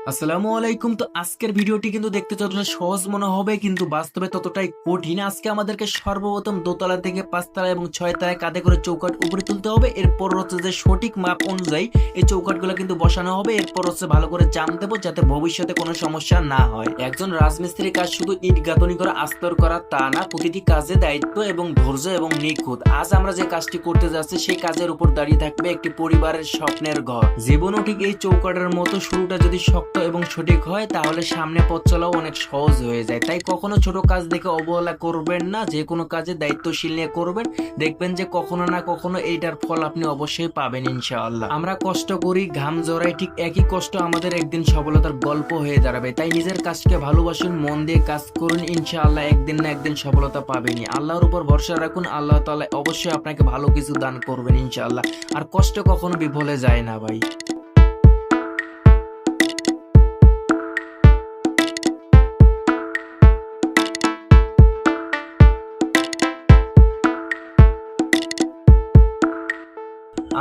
আসসালামু আলাইকুম। তো আজকের ভিডিওটি কিন্তু দেখতে যতটা সহজ মনে হবে কিন্তু বাস্তবে ততটাই কঠিন। আজকে আমাদেরকে সর্বপ্রথম দোতলা থেকে পাঁচতলা এবং ছয়তলায় কাঁধে করে চৌকাঠ উপরে তুলতে হবে। এরপর হচ্ছে যে সঠিক মাপ অনুযায়ী এই চৌকাঠগুলো কিন্তু বসানো হবে। এরপর হচ্ছে ভালো করে জাম দেবো যাতে ভবিষ্যতে কোনো সমস্যা না হয়। একজন রাজমিস্ত্রির কাজ শুধু ইট গাঁথনি করা আস্তর করা তা না, প্রতিটি কাজে দায়িত্ব এবং ধৈর্য এবং নিখুঁত। আজ আমরা যে কাজটি করতে যাচ্ছি সেই কাজের উপর দাঁড়িয়ে থাকবে একটি পরিবারের স্বপ্নের ঘর। জীবনও ঠিক এই চৌকাঠের মতো, শুরুটা যদি শক্ত এবং সঠিক হয় তাহলে সামনে পথ চলাও অনেক সহজ হয়ে যায়। তাই কখনো ছোট কাজ দেখে অবহেলা করবেন না, যে কোনো কাজে দায়িত্বশীল নিয়ে করবেন, দেখবেন যে কখনো না কখনো এইটার ফল আপনি অবশ্যই পাবেন ইনশাআল্লাহ। আমরা কষ্ট করি, ঘাম জড়াই, ঠিক একই কষ্ট আমাদের একদিন সফলতার গল্প হয়ে দাঁড়াবে। তাই নিজের কাজকে ভালোবাসুন, মন দিয়ে কাজ করুন, ইনশাআল্লাহ একদিন না একদিন সফলতা পাবেনই। আল্লাহর উপর ভরসা রাখুন, আল্লাহ তাআলা অবশ্যই আপনাকে ভালো কিছু দান করবেন ইনশাআল্লাহ। আর কষ্ট কখনো বিফলে যায় না ভাই।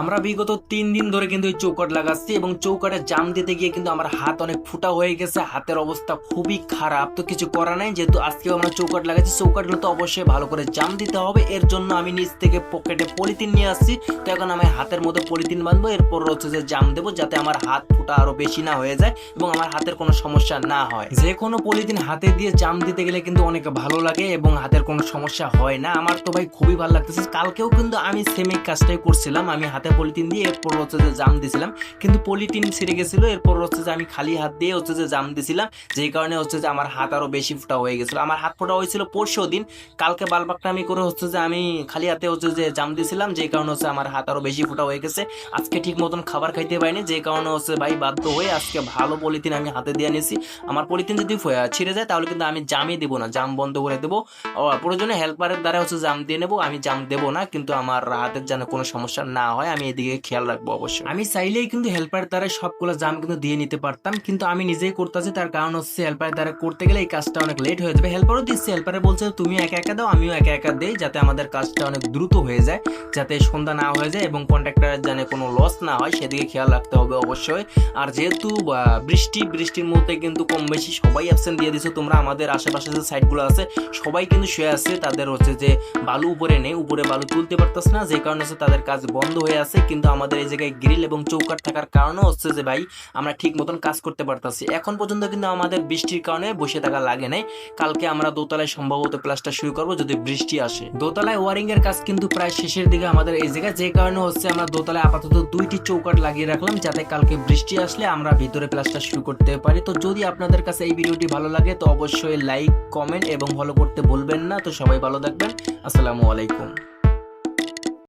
আমরা বিগত 3 দিন ধরে কিন্তু এই চৌকাঠ লাগাচ্ছি এবং চৌকাঠে জাম দিতে গিয়ে কিন্তু আমার হাত অনেক ফুটা হয়ে গেছে, হাতের অবস্থা খুবই খারাপ। তো কিছু করার নাই, যেহেতু আজকেও আমরা চৌকাঠ লাগাচ্ছি, চৌকাঠগুলো তো অবশ্যই ভালো করে জাম দিতে হবে। এর জন্য আমি নিচ থেকে পকেটে পলিথিন নিয়ে আসছি। তো এখন আমি হাতের মধ্যে পলিথিন বাঁধবো, এরপর হচ্ছে যে জাম দেবো যাতে আমার হাত ফুটা আরো বেশি না হয়ে যায় এবং আমার হাতের কোনো সমস্যা না হয়। যে কোনো পলিথিন হাতে দিয়ে জাম দিতে গেলে কিন্তু অনেক ভালো লাগে এবং হাতের কোনো সমস্যা হয় না। আমার তো ভাই খুবই ভালো লাগতেছে। কালকেও কিন্তু আমি সেম এই কাজটাই করছিলাম, আমি হাতে পলিথিন দিয়ে এরপর হচ্ছে যে জাম দিছিলাম, কিন্তু পলিথিন ছিঁড়ে গেছিল। এরপর হচ্ছে যে আমি খালি হাত দিয়ে হচ্ছে যে জাম দিছিলাম, যেই কারণে হচ্ছে যে আমার হাত আরো বেশি ফোটা হয়ে গেছিল। আমার হাত ফোটা হয়েছিল পরশু দিন, কালকে বালবাকটামি করে হচ্ছে যে আমি খালি হাতে হচ্ছে যে জাম দিছিলাম, যেই কারণে হচ্ছে আমার হাত আরো বেশি ফোটা হয়ে গেছে। আজকে ঠিক মতন খাবার খাইতে পারিনি, যে কারণে হচ্ছে ভাই বাধ্য হয়ে আজকে ভালো পলিথিন আমি হাতে দিয়ে নিয়েছি। আমার পলিথিন যদি ছিঁড়ে যায় তাহলে কিন্তু আমি জামই দেবো না, জাম বন্ধ করে দেবো। প্রয়োজনে হেল্পারের দ্বারা হচ্ছে জাম দিয়ে নেবো, আমি জাম দেবো না। কিন্তু আমার হাতের যেন কোনো সমস্যা না হয় আমি এদিকে খেয়াল রাখবো অবশ্যই। আমি চাইলেই কিন্তু হেল্পার দ্বারা সবগুলো জাম কিন্তু দিয়ে নিতে পারতাম, কিন্তু আমি নিজেই করতেছি। তার কারণ হচ্ছে হেল্পার দ্বারা করতে গেলে এই কাজটা অনেক লেট হয়ে যাবে। হেল্পারও দিচ্ছে, হেল্পারে বলছে তুমি একা একা দাও, আমিও একা একা দেই, যাতে আমাদের কাজটা অনেক দ্রুত হয়ে যায়, যাতে সন্ধ্যা না হয়ে যায় এবং কন্ট্রাক্টরের যেন কোনো লস না হয় সেদিকে খেয়াল রাখতে হবে অবশ্যই। আর যেহেতু বৃষ্টির মধ্যে কিন্তু কম বেশি সবাই অ্যাবসেন্ট দিয়ে দিচ্ছে। তোমরা আমাদের আশেপাশে যে সাইটগুলো আছে সবাই কিন্তু শুয়ে আছে, তাদের হচ্ছে যে বালু উপরে নেই, উপরে বালু তুলতে পারতেছে না, যে কারণে হচ্ছে তাদের কাজ বন্ধ হয়ে আছে। কিন্তু আমাদের এই জায়গায় গ্রিল এবং চৌকাঠ থাকার কারণে হচ্ছে যে ভাই আমরা ঠিক মতন কাজ করতে পারতাছি। এখন পর্যন্ত কিন্তু আমাদের বৃষ্টির কারণে বসে থাকা লাগে নাই। কালকে আমরা দোতলায় সম্ভবত প্লাসটা শুরু করবো যদি বৃষ্টি আসে। দোতলায় ওয়ারিং এর কাজ কিন্তু প্রায় শেষের দিকে আমাদের এই জায়গায়, যে কারণে হচ্ছে আমরা দোতলায় আপাতত 2টি চৌকাঠ লাগিয়ে রাখলাম, যাতে কালকে বৃষ্টি আসলে আমরা ভিতরে প্লাসটা শুরু করতে পারি। তো যদি আপনাদের কাছে এই ভিডিওটি ভালো লাগে তো অবশ্যই লাইক, কমেন্ট এবং ফলো করতে ভুলবেন না। তো সবাই ভালো থাকবেন, আসসালামু আলাইকুম।